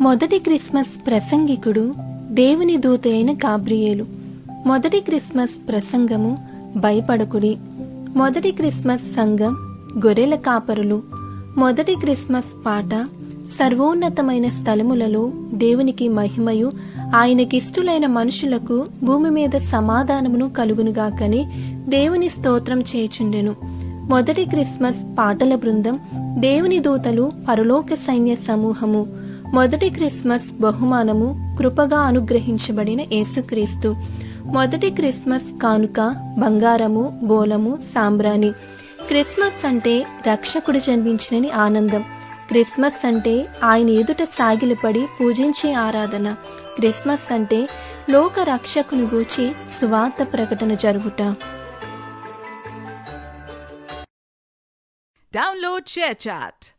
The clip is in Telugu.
మొదటి క్రిస్మస్ ప్రసంగికుడు దేవుని దూత అయిన గాబ్రియేలు. మొదటి క్రిస్మస్ ప్రసంగము భయపడకుడి. మొదటి క్రిస్మస్ సంఘం గొర్రెల కాపరులు. మొదటి క్రిస్మస్ పాట సర్వోన్నతమైన స్థలములలో దేవునికి మహిమయు, ఆయనకిష్టులైన మనుషులకు భూమి మీద సమాధానమును కలుగునుగాకని దేవుని స్తోత్రం చేయుచుండెను. మొదటి క్రిస్మస్ పాటల బృందం దేవుని దూతలు, పరలోక సైన్య సమూహము. మొదటి క్రిస్మస్ బహుమానము కృపగా అనుగ్రహించబడిన యేసుక్రీస్తు. మొదటి క్రిస్మస్ కానుక బంగారము, బోలము, సాంబ్రాణి. క్రిస్మస్ అంటే రక్షకుడు జన్మించినని ఆనందం. క్రిస్మస్ అంటే ఆయన ఎదుట సాగిలపడి పూజించే ఆరాధన. క్రిస్మస్ అంటే లోక రక్షకుని గూర్చి సువార్త ప్రకటన జరుగుట. Download ShareChat.